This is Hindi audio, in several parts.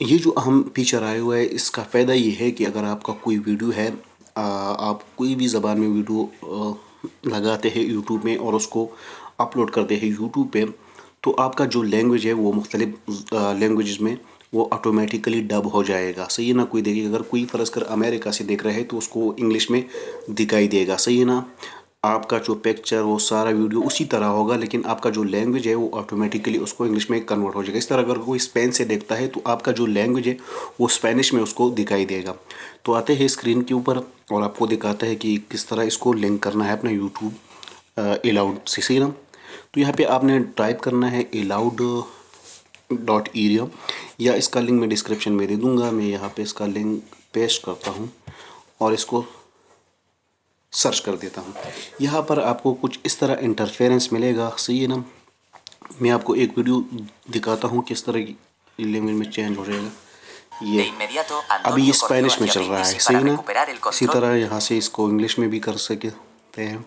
ये जो अहम फीचर आया हुआ है, इसका फ़ायदा ये है कि अगर आपका कोई वीडियो है, आप कोई भी ज़बान में वीडियो लगाते हैं यूट्यूब में और उसको अपलोड करते हैं यूट्यूब पे, तो आपका जो लैंग्वेज है वो मुख्तलिफ लैंग्वेजेस में वो ऑटोमेटिकली डब हो जाएगा। सही है ना। कोई देखिए, अगर कोई फ़र्ज़ कर अमेरिका से देख रहा है तो उसको इंग्लिश में दिखाई देगा। सही है ना। आपका जो पिक्चर वो सारा वीडियो उसी तरह होगा, लेकिन आपका जो लैंग्वेज है वो ऑटोमेटिकली उसको इंग्लिश में कन्वर्ट हो जाएगा। इस तरह अगर कोई स्पेन से देखता है तो आपका जो लैंग्वेज है वो स्पेनिश में उसको दिखाई देगा। तो आते हैं स्क्रीन के ऊपर और आपको दिखाता है कि किस तरह इसको लिंक करना है अपना यूट्यूब एलाउड से। सही ना। तो यहाँ पे आपने टाइप करना है eloud.area, या इसका लिंक मैं डिस्क्रिप्शन में दे दूँगा। मैं यहाँ पे इसका लिंक पेस्ट करता हूँ और इसको सर्च कर देता हूँ। यहाँ पर आपको कुछ इस तरह इंटरफेरेंस मिलेगा। सही है ना। मैं आपको एक वीडियो दिखाता हूँ किस तरह की लैंग्वेज में चेंज हो जाएगा। ये अभी ये स्पेनिश में चल रहा है। सही ना। इसी तरह यहाँ से इसको इंग्लिश में भी कर सकते हैं।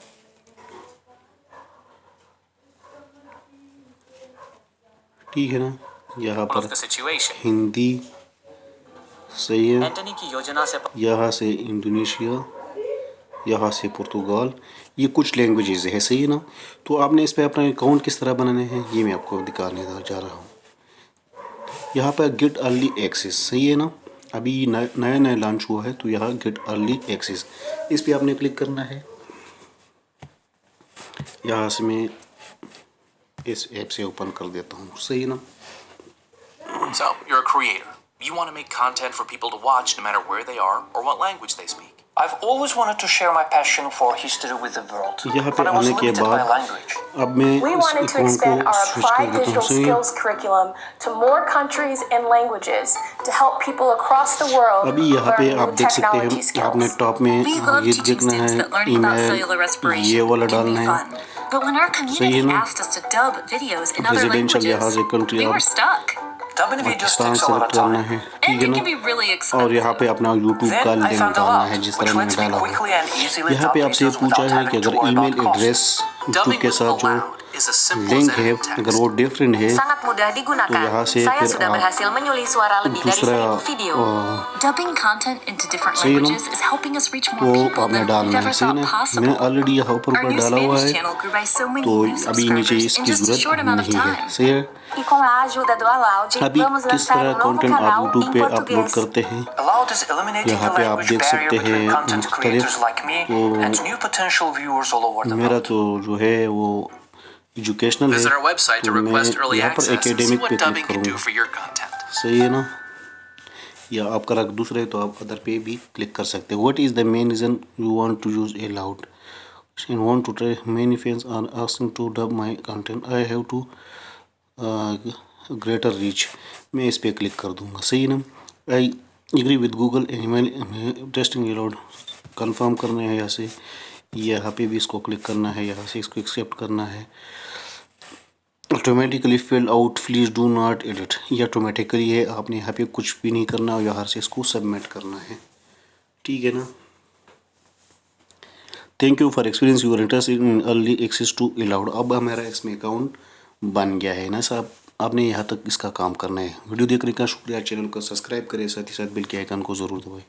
ठीक है ना। यहाँ पर हिंदी। सही है। यहाँ से इंडोनेशिया, यहाँ से पुर्तगाल, ये कुछ लैंग्वेजेस है। सही है ना। तो आपने इस पे अपना अकाउंट किस तरह बनाने हैं ये मैं आपको दिखाने जा रहा हूँ। यहाँ पर गेट अर्ली एक्सेस। सही है ना। अभी नया नया लॉन्च हुआ है, तो यहाँ गेट अर्ली एक्सेस इस पे आपने क्लिक करना है। यहाँ से मैं इस ऐप से ओपन कर देता हूँ। सही है ना। So, you're a creator. You want to make content for people to watch no matter where they are or what language they speak. I've always wanted to share my passion for history with the world, यहाँ पे but I was आने के limited by बाद language. अब मैं We इस wanted to अकाउंट expand को our स्विच कर applied देता हूँ। digital सही है। skills curriculum to more countries and languages to help people across the world अभी यहाँ पे learn आप new देख सकते technology हैं, आपने skills. टॉप में We love ये teaching देखना students है, that learning about cellular email respiration ये वाला can be डालना है। fun. But when our सही community है ना। asked us to dub videos in other residential यहाँ languages, से कंट्री we were आप stuck. Dubbing videos Pakistan takes a lot of select करना time. है। And ठीक है it ना। can be really और यहाँ expensive. पे अपना यूट्यूब का Then I लिंक found डालना है Aloud, जिस which तरह मैंने lets me डाला हुआ quickly है। and easily यहाँ dub पे आपसे videos पूछा without है कि having to अगर worry email about cost. Address YouTube Dubbing के with साथ जो Aloud is as simple as link है editing अगर text. वो डिफरेंट है Sangat mudah तो digunakan. यहाँ से Saya फिर sudah आप berhasil menyulis suara lebih dari दूसरा 1000 video. Dubbing content into different सही है ना। languages is helping us reach more तो people आपने than we've डालना है। ever सही thought ना। possible. मैंने ऑलरेडी यहाँ ऊपर Our new डाला हुआ Spanish है, channel grew by so many तो new अभी नीचे subscribers in इसकी just a short ज़रूरत amount of नहीं है। time. सही है। E com a ajuda do Aloud, अभी vamos किस lançar तरह um novo कंटेंट आप canal यूट्यूब em पे अपलोड português. करते हैं। Aloud is eliminating यहाँ the पे आप language देख barrier सकते between हैं content creators like me तो and new potential viewers all over the मेरा world. तो जो है वो एजुकेशनल है, Visit our website to तो मैं request early यहाँ पर access and see एकेडमिक पे what click dubbing can do करूँगा। for your content. सही है ना। या आपका रख दूसरे तो आप अदर पे भी क्लिक कर सकते हैं। What is the main reason you want to use Aloud and want to try? Many fans are asking to dub my content. I have to greater reach. मैं इस पे क्लिक कर दूंगा। सही ना। I agree with Google email testing Aloud confirm करना है। यहाँ से यहाँ पे भी इसको क्लिक करना है, यहाँ से इसको एक्सेप्ट करना है। Automatically fill out please do not edit, ये ऑटोमेटिकली है, आपने यहाँ पे कुछ भी नहीं करना और यहाँ से इसको सबमिट करना है। ठीक है ना। Thank you for experience your interest in early access to Aloud. अब हमारा इसमें अकाउंट बन गया है ना साहब। आपने यहाँ तक इसका काम करना है। वीडियो देखने का शुक्रिया। चैनल को सब्सक्राइब करें, साथ ही साथ बेल के आइकन को ज़रूर दबाएं।